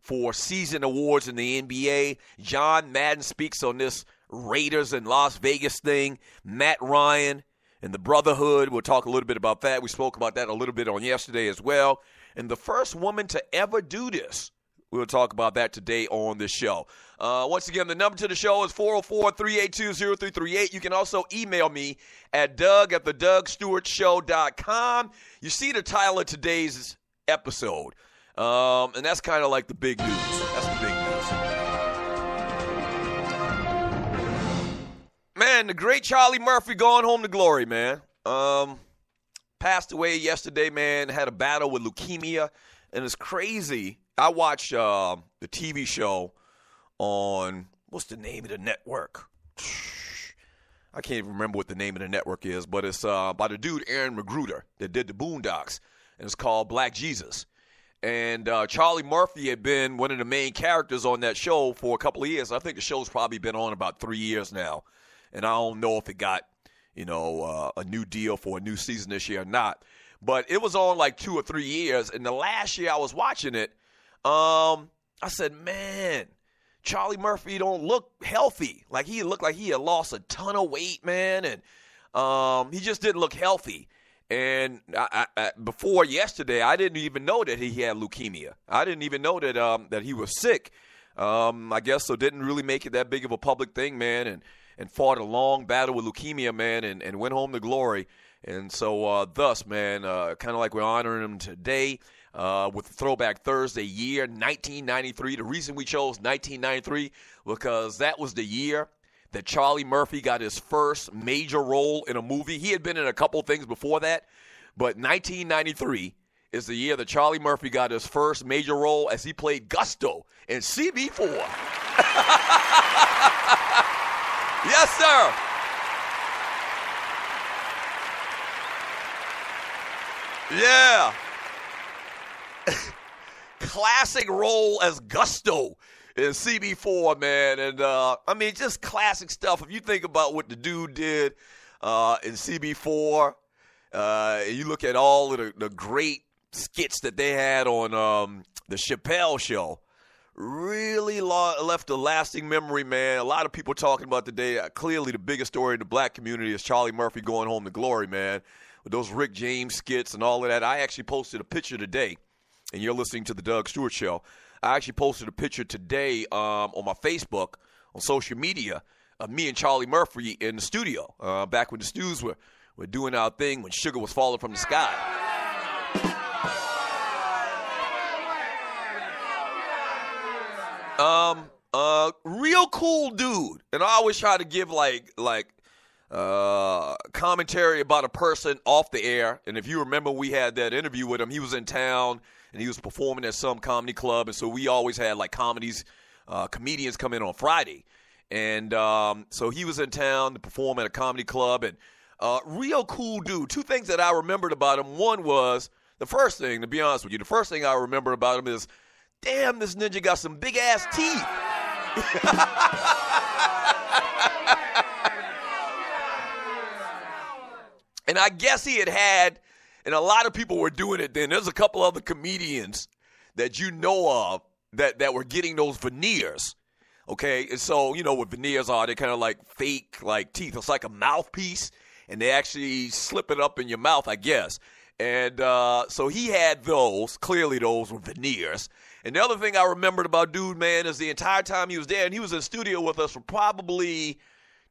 for season awards in the NBA. John Madden speaks on this Raiders and Las Vegas thing. Matt Ryan and the Brotherhood, we'll talk a little bit about that. We spoke about that a little bit on yesterday as well. And the first woman to ever do this, we'll talk about that today on this show. Once again, the number to the show is 404-382-0338. You can also email me at doug@thedougstewartshow.com. You see the title of today's episode, and that's kind of like the big news. That's the big news. Man, the great Charlie Murphy going home to glory, man. Passed away yesterday, man. Had a battle with leukemia, and it's crazy. I watched the TV show on, what's the name of the network? I can't even remember what the name of the network is, but it's by the dude Aaron Magruder that did the Boondocks, and it's called Black Jesus. And Charlie Murphy had been one of the main characters on that show for a couple of years. I think the show's probably been on about 3 years now, and I don't know if it got, a new deal for a new season this year or not. But it was on like 2 or 3 years, and the last year I was watching it, I said, man, Charlie Murphy don't look healthy. Like, he looked like he had lost a ton of weight, man, and he just didn't look healthy. And before yesterday, I didn't even know that he had leukemia. I didn't even know that he was sick. I guess so didn't really make it that big of a public thing, man, and fought a long battle with leukemia, man, and went home to glory. And so thus, man, kind of like we're honoring him today with the Throwback Thursday year, 1993. The reason we chose 1993 because that was the year that Charlie Murphy got his first major role in a movie. He had been in a couple things before that, but 1993 is the year that Charlie Murphy got his first major role as he played Gusto in CB4. Yes, sir. Yeah. Classic role as Gusto in CB4, man. And, just classic stuff. If you think about what the dude did in CB4, you look at all of the great skits that they had on the Chappelle Show, really left a lasting memory, man. A lot of people talking about today. Clearly the biggest story in the black community is Charlie Murphy going home to glory, man. With those Rick James skits and all of that. I actually posted a picture today, and you're listening to the Doug Stewart Show. I actually posted a picture today on my Facebook, on social media, of me and Charlie Murphy in the studio, back when the Stews were doing our thing when sugar was falling from the sky. Real cool dude, and I always try to give like commentary about a person off the air. And if you remember, we had that interview with him. He was in town and he was performing at some comedy club, and so we always had like comedians come in on Friday, and so he was in town to perform at a comedy club, and real cool dude. Two things that I remembered about him. One was, the first thing, to be honest with you, the first thing I remember about him is, damn, this ninja got some big ass teeth. And I guess he had, and a lot of people were doing it then. There's a couple other comedians that you know of that were getting those veneers, okay? And so, what veneers are, they're kind of like fake, like teeth. It's like a mouthpiece, and they actually slip it up in your mouth, I guess. And so he had those. Clearly those were veneers. And the other thing I remembered about dude, man, is the entire time he was there, and he was in studio with us for probably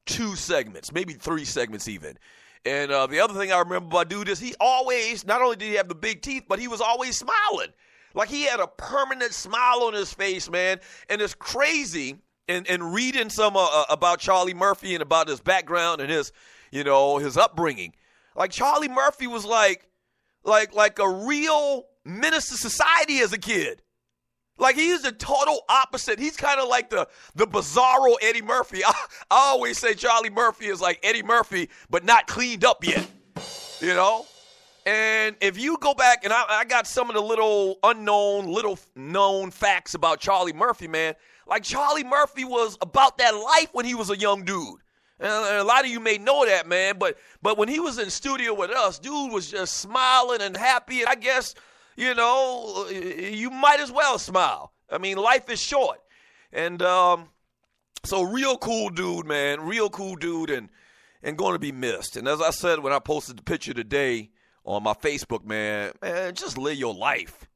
2 segments, maybe 3 segments even. And the other thing I remember about dude is he always, not only did he have the big teeth, but he was always smiling. Like, he had a permanent smile on his face, man. And it's crazy, and reading some about Charlie Murphy and about his background and his, his upbringing. Like, Charlie Murphy was like a real menace to society as a kid. Like, he's the total opposite. He's kind of like the bizarro Eddie Murphy. I always say Charlie Murphy is like Eddie Murphy, but not cleaned up yet, And if you go back, and I got some of the little known facts about Charlie Murphy, man. Like, Charlie Murphy was about that life when he was a young dude. And a lot of you may know that, man. But when he was in studio with us, dude was just smiling and happy. And I guess, you might as well smile. I mean, life is short. And so real cool dude, man. Real cool dude and going to be missed. And as I said when I posted the picture today on my Facebook, man, just live your life.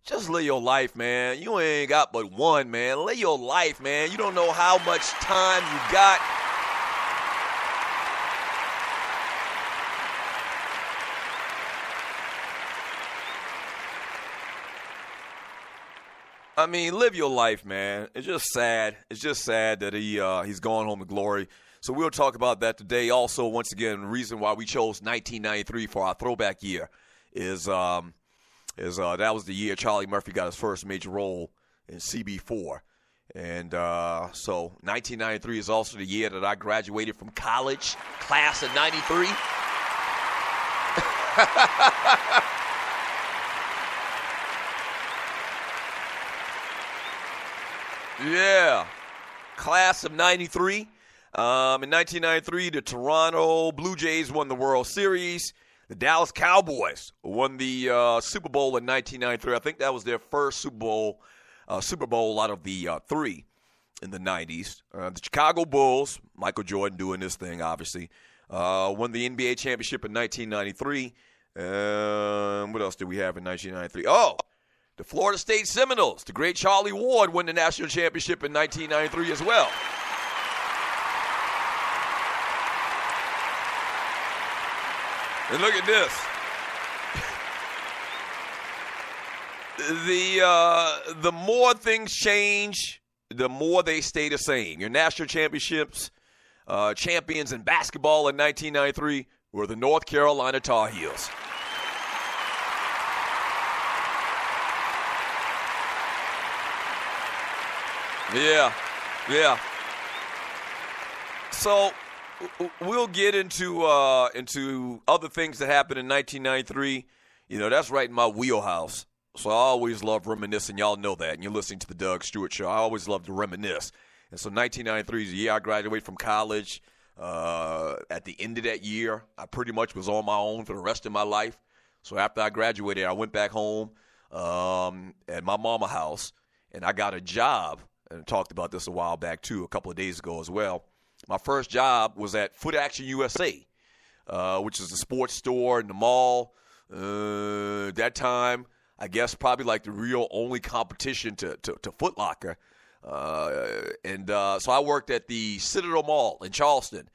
Just live your life, man. You ain't got but one, man. Live your life, man. You don't know how much time you got. I mean, live your life, man. It's just sad. It's just sad that he's gone home to glory. So we'll talk about that today. Also, once again, the reason why we chose 1993 for our throwback year is that was the year Charlie Murphy got his first major role in CB4. And so 1993 is also the year that I graduated from college, class of 93. Yeah, class of 93. In 1993, the Toronto Blue Jays won the World Series. The Dallas Cowboys won the Super Bowl in 1993. I think that was their first Super Bowl out of the three in the 90s. The Chicago Bulls, Michael Jordan doing this thing, obviously, won the NBA championship in 1993. What else did we have in 1993? Oh, the Florida State Seminoles, the great Charlie Ward, won the national championship in 1993 as well. And look at this. The more things change, the more they stay the same. Your national championships, champions in basketball in 1993 were the North Carolina Tar Heels. Yeah. So we'll get into other things that happened in 1993. You know, that's right in my wheelhouse. So I always love reminiscing. Y'all know that. And you're listening to the Doug Stewart Show. I always love to reminisce. And so 1993 is the year I graduated from college. At the end of that year, I pretty much was on my own for the rest of my life. So after I graduated, I went back home at my mama's house, and I got a job. And I talked about this a while back, too, a couple of days ago as well. My first job was at Foot Action USA, which is a sports store in the mall. That time, I guess probably like the real only competition to Foot Locker. So I worked at the Citadel Mall in Charleston.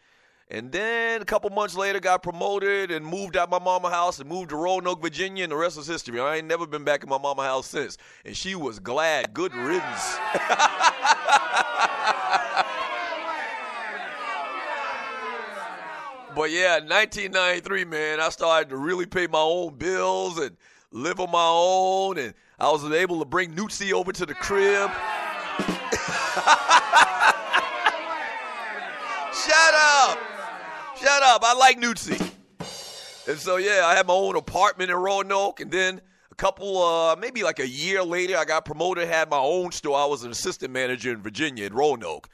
And then a couple months later, got promoted and moved out my mama's house and moved to Roanoke, Virginia, and the rest is history. I ain't never been back in my mama's house since. And she was glad. Good riddance. But yeah, 1993, man, I started to really pay my own bills and live on my own. And I was able to bring Newtsy over to the crib. Shut up. I like Newtsy. And so, yeah, I had my own apartment in Roanoke. And then maybe like a year later, I got promoted, had my own store. I was an assistant manager in Virginia in Roanoke.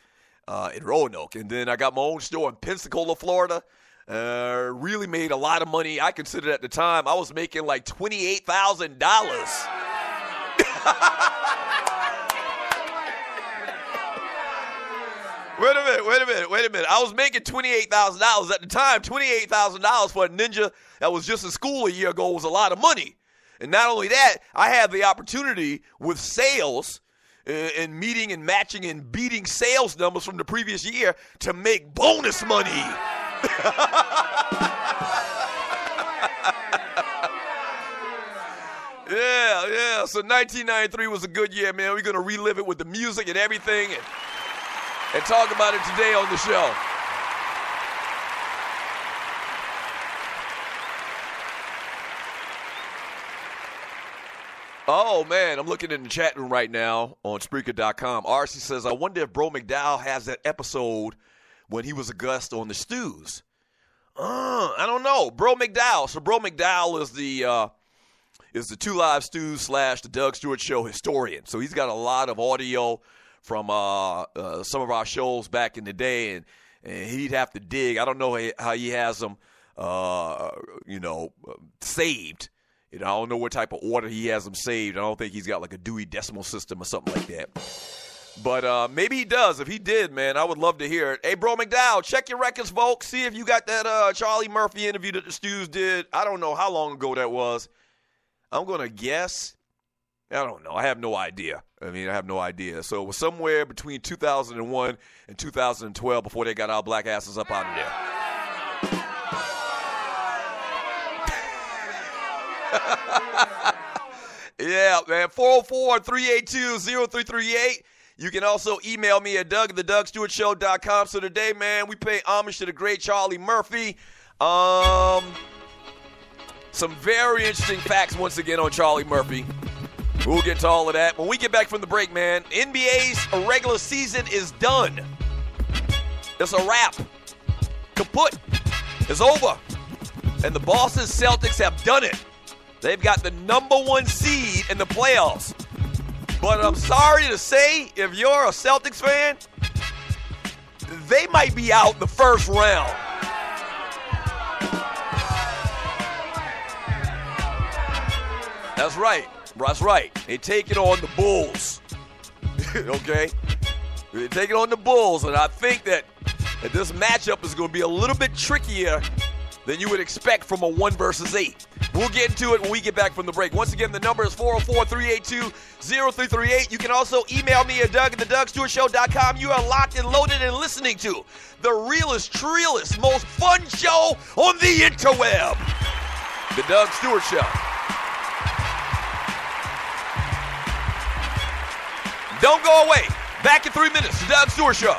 And then I got my own store in Pensacola, Florida. Really made a lot of money. I considered at the time I was making like $28,000. Wait a minute. I was making $28,000 at the time. $28,000 for a ninja that was just in school a year ago was a lot of money. And not only that, I had the opportunity with sales and meeting and matching and beating sales numbers from the previous year to make bonus money. Yeah. So 1993 was a good year, man. We're going to relive it with the music and everything and talk about it today on the show. Oh, man, I'm looking in the chat room right now on Spreaker.com. RC says, I wonder if Bro McDowell has that episode when he was a guest on the Stews. I don't know. Bro McDowell. So Bro McDowell is the Two Live Stews / the Doug Stewart Show historian. So he's got a lot of audio from some of our shows back in the day, and he'd have to dig. I don't know how he has them, saved I don't know what type of order he has them saved. I don't think he's got like a Dewey Decimal System or something like that. But maybe he does. If he did, man, I would love to hear it. Hey, Bro McDowell, check your records, folks. See if you got that Charlie Murphy interview that the Stews did. I don't know how long ago that was. I'm going to guess. I don't know. I have no idea. I have no idea. So it was somewhere between 2001 and 2012 before they got our black asses up out of there. Yeah, man. 404-382-0338. You can also email me at doug@thedougstewartshow.com. So today, man, we pay homage to the great Charlie Murphy. Some very interesting facts once again on Charlie Murphy. We'll get to all of that. When we get back from the break, man, NBA's regular season is done. It's a wrap. Kaput. It's over. And the Boston Celtics have done it. They've got the #1 seed in the playoffs. But I'm sorry to say, if you're a Celtics fan, they might be out in the first round. That's right. That's right. They take it on the Bulls. Okay? They take it on the Bulls, and I think that this matchup is going to be a little bit trickier than you would expect from a 1 versus 8. We'll get into it when we get back from the break. Once again, the number is 404-382-0338. You can also email me at doug@thedougstewartshow.com. You are locked and loaded and listening to the realest, trillest, most fun show on the interweb, The Doug Stewart Show. Don't go away. Back in 3 minutes, The Doug Stewart Show.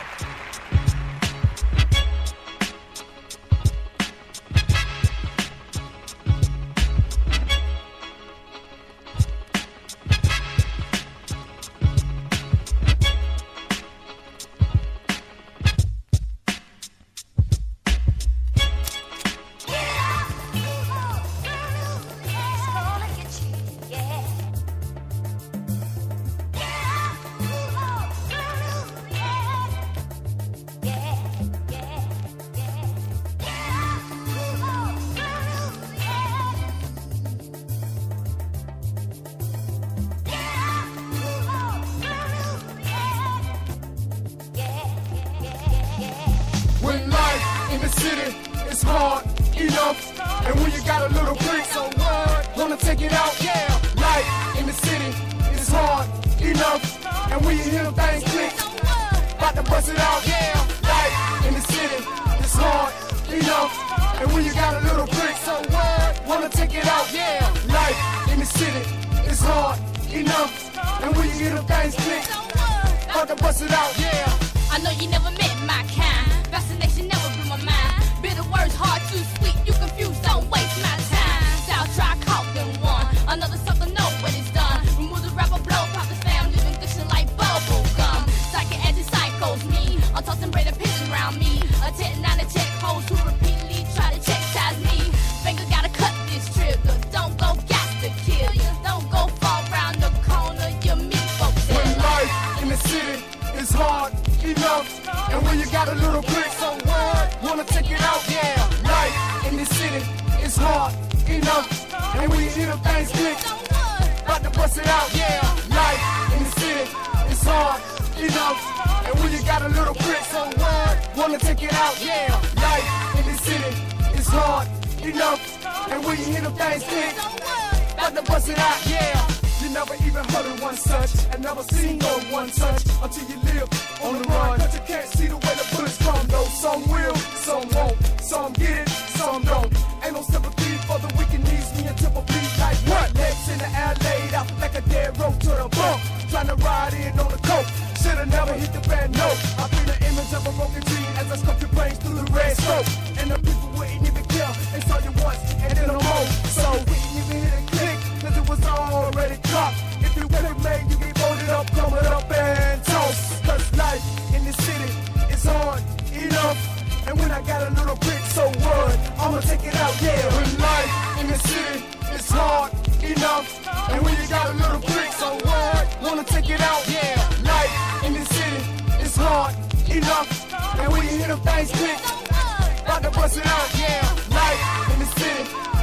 About to bust it out, yeah. Life in the city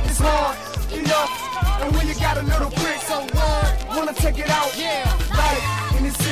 is hard enough, and when you got a little prick, so wanna take it out, yeah. Like in the